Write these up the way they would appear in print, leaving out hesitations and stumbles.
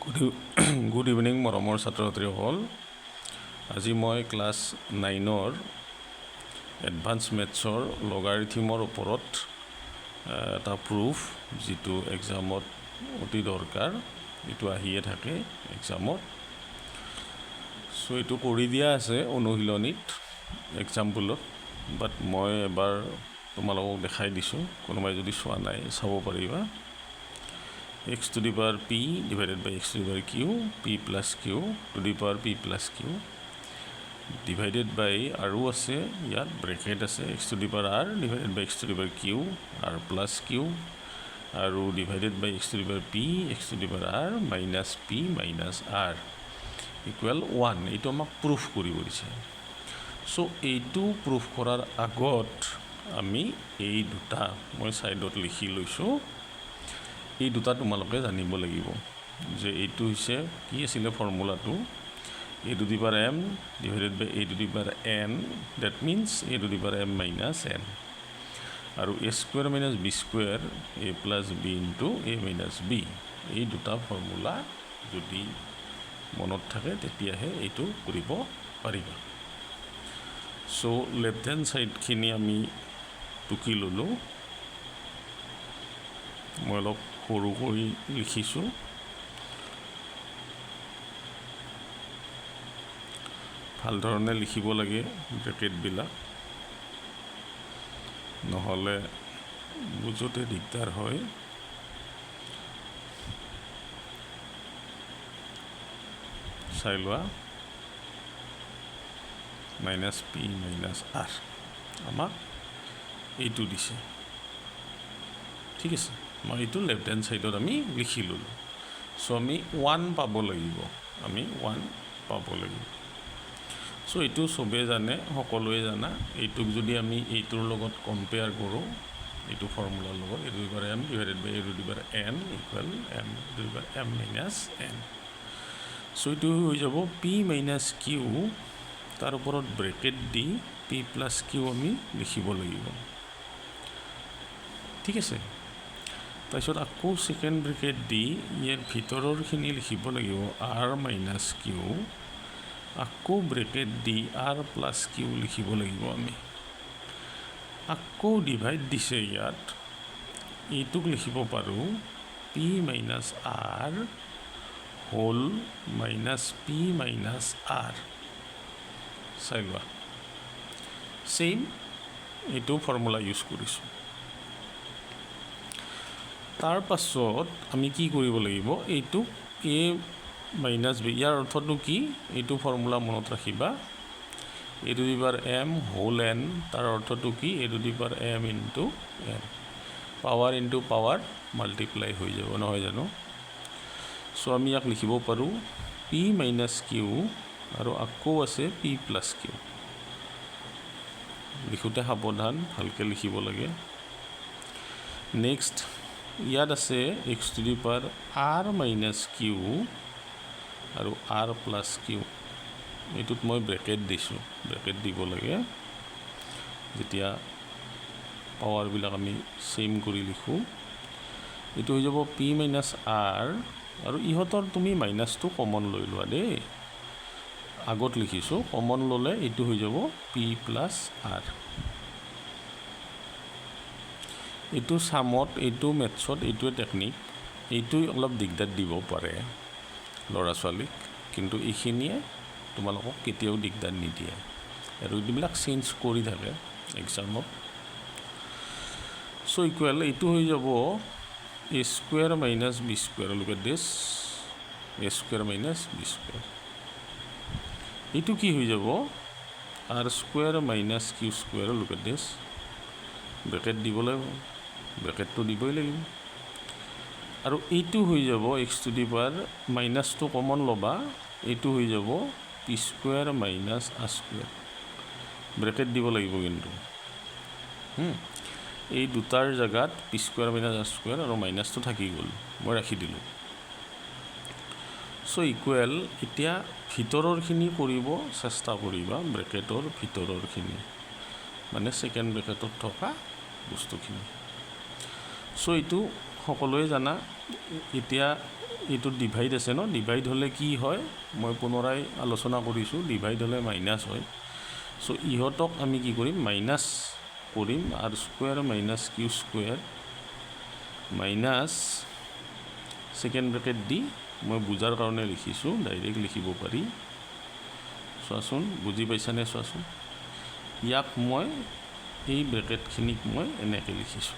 Good evening মৰমৰ ছাত্ৰ ছাত্ৰীসকল। আজি মই ক্লাছ 9ৰ এডভান্স মেথছৰ লগাৰিথমৰ ওপৰত এটা প্ৰুফ যিটো এক্সামত অতি দৰকাৰ, এইটো আহিয়ে থাকে এক্সামত। সো এইটো কৰি দিয়া আছে অনুশীলনীত এক্সাম্পলত, বাট মই এবাৰ তোমালোকক দেখাই দিছোঁ, কোনোবাই যদি চোৱা নাই চাব পাৰিবা। x to the power p divided by x to the power q, p plus q to the power p plus q divided by আৰু আছে ইয়াত ব্ৰেকেট আছে x to the power r divided by x to the power q r plus q আৰু divided by x to the power p x to the power r minus p minus r equal 1। এইটো আমাক proof কৰিব দিছে। So এইটো proof কৰাৰ আগত আমি এই দুটা মই সাইডত লিখি লৈছোঁ, এই দুটা তোমালোকে জানিব লাগিব যে এইটো হৈছে কি আছিলে ফৰ্মুলাটো, a to the power m divided by a to the power n, that means a to the power m minus n, আৰু a square minus b square a plus b into a minus b। এই দুটা formula যদি মনত থাকে তেতিয়াহে এইটো কৰিব পাৰিবা। সো লেফ্ট হেণ্ড সাইডখিনি আমি টুকি ল'লোঁ, মই অলপ সৰু কৰি লিখিছোঁ। ভাল ধৰণে লিখিব লাগে ব্ৰেকেটবিলাক, নহ'লে বুজোতে দিগদাৰ হয়। চাই লোৱা মাইনাছ পি মাইনাছ আৰ আমাক এইটো দিছে, ঠিক আছে। মই এইটো লেফ্ট হেণ্ড ছাইডত আমি লিখি ল'লোঁ। সো আমি 1 পাব লাগিব, আমি 1 পাব লাগিব। সো এইটো চবেই জানে, সকলোৱে জানা। এইটোক যদি আমি এইটোৰ লগত কম্পেয়াৰ কৰোঁ, এইটো ফৰ্মুলাৰ লগত a to the power m divided by a to the power n equal m to the power m minus n। So এইটো হৈ যাব p minus q, তাৰ ওপৰত ব্ৰেকেট দি p plus q আমি লিখিব লাগিব, ঠিক আছে। তাৰপিছত আকৌ ছেকেণ্ড ব্ৰেকেট দি ইয়াৰ ভিতৰৰখিনি লিখিব লাগিব r মাইনাছ কিউ, আকৌ ব্ৰেকেট দি r প্লাছ কিউ লিখিব লাগিব আমি। আকৌ ডিভাইড দিছে ইয়াত, এইটোক লিখিব পাৰোঁ p minus r whole minus p minus r। চাই লোৱা, ছেইম এইটো ফৰ্মুলা ইউজ কৰিছোঁ। তাৰ পাছত আমি কি কৰিব লাগিব, এইটো a মাইনাছ b, ইয়াৰ অৰ্থটো কি, এইটো ফৰ্মুলা মনত ৰাখিবা। a to the power m whole n, তাৰ অৰ্থটো কি, a to the power m into n, power into power multiply হৈ যাব, নহয় জানো। সো আমি ইয়াক লিখিব পাৰোঁ p মাইনাছ কিউ আৰু আকৌ আছে p প্লাছ কিউ। লিখোঁতে সাৱধান, ভালকৈ লিখিব লাগে। নেক্সট ইয়াত আছে x to the power r minus q আৰু r প্লাছ কিউ। এইটোত মই ব্ৰেকেট দিছোঁ, ব্ৰেকেট দিব লাগে যেতিয়া পাৱাৰবিলাক আমি ছেইম কৰি লিখোঁ। এইটো হৈ যাব p মাইনাছ r, আৰু ইহঁতৰ তুমি মাইনাছটো কমন লৈ লোৱা দেই, আগত লিখিছোঁ, কমন ল'লে এইটো হৈ যাব p প্লাছ r। এইটো চামত, এইটো মেথছত, এইটোৱে টেকনিক, এইটোৱে অলপ দিগদাৰ দিব পাৰে ল'ৰা ছোৱালীক, কিন্তু এইখিনিয়ে তোমালোকক কেতিয়াও দিগদাৰ নিদিয়ে, আৰু এইবিলাক চেঞ্জ কৰি থাকে এক্সামত। সো ইকুৱেল এইটো হৈ যাব a square minus b square, look at this, a square minus b square. এইটো কি হৈ যাব r square minus q square, look at this, bracket দিব লাগিব, ব্ৰেকেটটো দিবই লাগিব। আৰু এইটো হৈ যাব x to the power, মাইনাছটো কমন ল'বা, এইটো হৈ যাব p square minus r square, bracket দিব লাগিব কিন্তু। এই দুটাৰ জেগাত p square minus r square আৰু মাইনাছটো থাকি গ'ল, মই ৰাখি দিলোঁ। সো ইকুৱেল, এতিয়া ভিতৰৰখিনি কৰিব চেষ্টা কৰিবা, ব্ৰেকেটৰ ভিতৰৰখিনি, মানে ছেকেণ্ড ব্ৰেকেটত থকা বস্তুখিনি। সো এইটো সকলোৱে জানা। এতিয়া এইটো ডিভাইড আছে ন, ডিভাইড হ'লে কি হয় মই পুনৰাই আলোচনা কৰিছোঁ, ডিভাইড হ'লে মাইনাছ হয়। চ' ইহঁতক আমি কি কৰিম, মাইনাছ কৰিম, r square minus q square minus second bracket দি মই বুজাৰ কাৰণে লিখিছোঁ, ডাইৰেক্ট লিখিব পাৰি। চোৱাচোন বুজি পাইছানে, চোৱাচোন ইয়াক মই এই ব্ৰেকেটখিনিক মই এনেকৈ লিখিছোঁ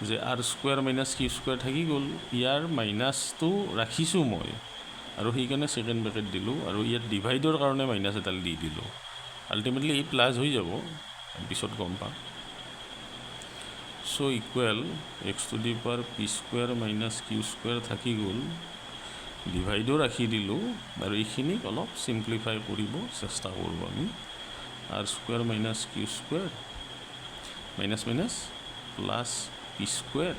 যে r square minus q square থাকি গ'ল, ইয়াৰ মাইনাছটো ৰাখিছোঁ মই আৰু সেইকাৰণে ছেকেণ্ড ব্ৰেকেট দিলোঁ, আৰু ইয়াত ডিভাইডৰ কাৰণে মাইনাছ এডাল দি দিলোঁ। আল্টিমেটলি এই প্লাছ হৈ যাব, পিছত গম পাম। So' equal x to the power p square minus q square থাকি গ'ল, ডিভাইডো ৰাখি দিলোঁ, আৰু এইখিনিক অলপ চিম্প্লিফাই কৰিব চেষ্টা কৰোঁ আমি। R square minus q square minus minus plus p square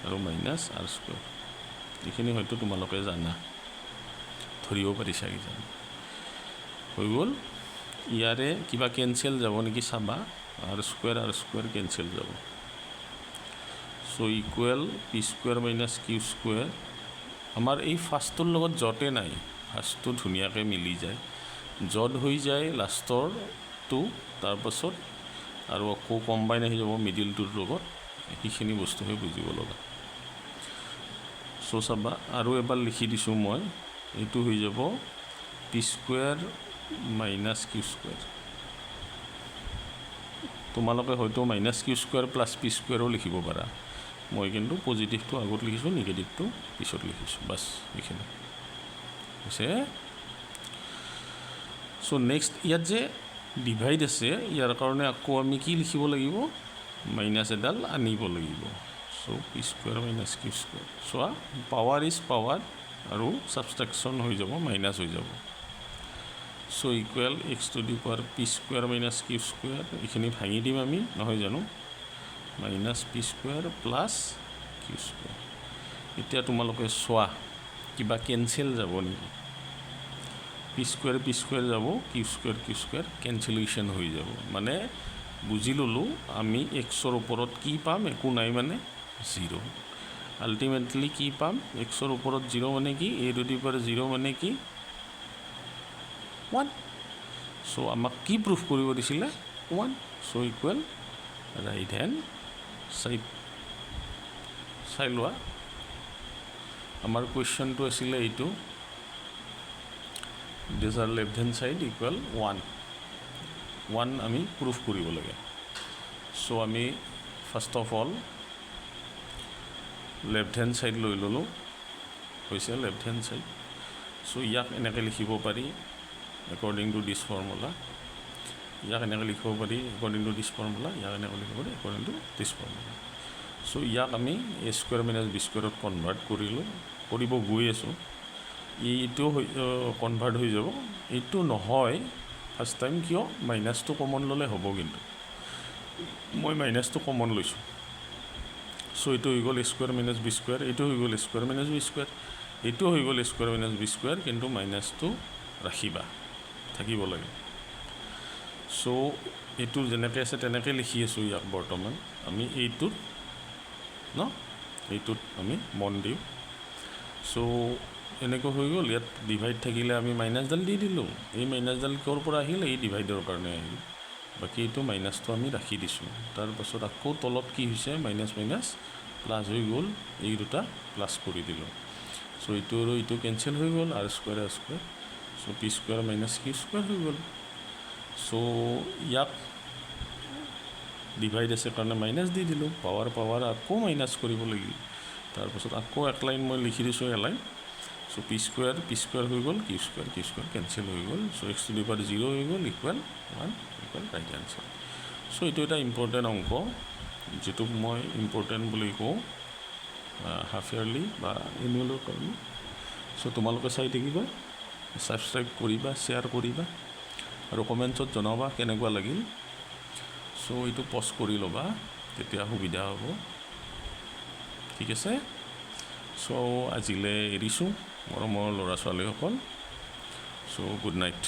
আৰু মাইনাছ আৰ স্কুৱেৰ। এইখিনি হয়তো তোমালোকে জানা, ধৰিব পাৰিছা কিজানি। হৈ গ'ল। ইয়াৰে কিবা কেঞ্চেল যাব নেকি চাবা, আৰ স্কুৱেৰ কেঞ্চেল যাব। So' equal p square minus q square, আমাৰ এই ফাৰ্ষ্টটোৰ লগত জতে নাই, ফাৰ্ষ্টটো ধুনীয়াকৈ মিলি যায়, জত হৈ যায় লাষ্টৰটো, তাৰপাছত আৰু আকৌ কম্বাইন আহি যাব মিডিলটোৰ লগত, সেইখিনি বস্তুহে বুজিব লগা। চ' চাবা আৰু এবাৰ লিখি দিছোঁ মই, এইটো হৈ যাব p square minus q square. তোমালোকে হয়তো minus q square plus p স্কুৱেৰো লিখিব পাৰা, মই কিন্তু পজিটিভটো আগত লিখিছোঁ, নিগেটিভটো পিছত লিখিছোঁ, বাছ এইখিনি হৈছে। চ' নেক্সট ইয়াত যে ডিভাইড আছে, ইয়াৰ কাৰণে আকৌ আমি কি লিখিব লাগিব, মাইনাছ এডাল আনিব লাগিব। So' p square minus q square, চোৱা পাৱাৰ ইজ পাৱাৰ আৰু ছাবষ্ট্ৰেকশ্যন হৈ যাব, মাইনাছ হৈ যাব। So' equal x to the power p square minus q square, এইখিনি ভাঙি দিম আমি, নহয় জানো, minus p square plus q square. এতিয়া তোমালোকে চোৱা কিবা কেঞ্চেল যাব নেকি, পি স্কুৱেৰ যাব, কিউ স্কুৱেৰ কেঞ্চেলেশ্যন হৈ যাব, মানে বুজি ল'লোঁ আমি এক্সৰ ওপৰত কি পাম, একো নাই মানে 0। আল্টিমেটলি কি পাম, এক্সৰ ওপৰত 0 মানে কি, এ টু দি পাৱাৰ 0 মানে কি 1। চ' আমাক কি প্ৰুফ কৰিব দিছিলে 1। So' equal right hand side, চাই লোৱা আমাৰ কুৱেশ্যনটো আছিলে এইটো, দিছ আৰ লেফ্ট হেণ্ড চাইড ইকুৱেল 1 আমি প্ৰুফ কৰিব লাগে। চ' আমি first of all left hand side লৈ ল'লোঁ, হৈছে লেফ্ট হেণ্ড চাইড। চ' ইয়াক এনেকৈ লিখিব পাৰি একৰ্ডিং টু দিছ ফৰ্মুলা, ইয়াক এনেকৈ লিখিব পাৰি একৰ্ডিং টু দিছ ফৰ্মুলা, ইয়াক এনেকৈ লিখিব পাৰি একৰ্ডিং টু দিছ ফৰ্মুলা। চ' ইয়াক আমি এ স্কুৱেৰ মাইনাছ বি স্কুৱেৰত কনভাৰ্ট কৰিব গৈ আছোঁ। এইটো কনভাৰ্ট হৈ যাব, এইটো নহয় ফাৰ্ষ্ট টাইম, কিয় মাইনাছটো কমন ল'লে হ'ব, কিন্তু মই মাইনাছটো কমন লৈছোঁ। চ' এইটো হৈ গ'ল এ স্কুৱেৰ মাইনাছ বি স্কুৱেৰ, এইটো হৈ গ'ল এ স্কুৱেৰ মাইনাছ বি স্কুৱেৰ, এইটো হৈ গ'ল এ স্কুৱেৰ মাইনাছ বি স্কুৱেৰ, কিন্তু মাইনাছটো ৰাখিবা, থাকিব লাগে। চ' এইটো যেনেকৈ আছে তেনেকৈ লিখি আছোঁ ইয়াক বৰ্তমান আমি, এইটোত আমি মন দিওঁ। চ' এনেকৈ হৈ গ'ল, ইয়াত ডিভাইড থাকিলে আমি মাইনাছডাল দি দিলোঁ, এই মাইনাছডাল ক'ৰ পৰা আহিল, এই ডিভাইডৰ কাৰণে আহিল, বাকী এইটো মাইনাছটো আমি ৰাখি দিছোঁ। তাৰপাছত আকৌ তলত কি হৈছে, মাইনাছ মাইনাছ প্লাছ হৈ গ'ল, এই দুটা প্লাছ কৰি দিলোঁ। চ' এইটো আৰু এইটো কেঞ্চেল হৈ গ'ল, r square r square, so' p square minus q square হৈ গ'ল। চ' ইয়াক ডিভাইড আছে কাৰণে মাইনাছ দি দিলোঁ, পাৱাৰ আকৌ মাইনাছ কৰিব লাগিল, তাৰপাছত আকৌ এক লাইন মই লিখি দিছোঁ এলাইন। চ' পি স্কুৱেৰ হৈ গ'ল, কিউ স্কুৱেৰ কেঞ্চেল হৈ গ'ল, চ' এক্স টু দি পাৱাৰ 0 হৈ গ'ল, ইকুৱেল 1 ইকুৱেল ৰাইট এনচাৰ। চ' এইটো এটা ইম্পৰ্টেণ্ট অংক, যিটোক মই ইম্পৰ্টেণ্ট বুলি কওঁ হাফ ইয়াৰলি বা এনুৱেলৰ কাৰণে। চ' তোমালোকে চাই থাকিবা, ছাবস্ক্ৰাইব কৰিবা, শ্বেয়াৰ কৰিবা, আৰু কমেণ্টছত জনাবা কেনেকুৱা লাগিল। চ' এইটো পষ্ট কৰি ল'বা, তেতিয়া সুবিধা হ'ব, ঠিক আছে। চ' আজিলৈ এৰিছোঁ মৰমৰ ল'ৰা ছোৱালীসকল, চ' গুড নাইট।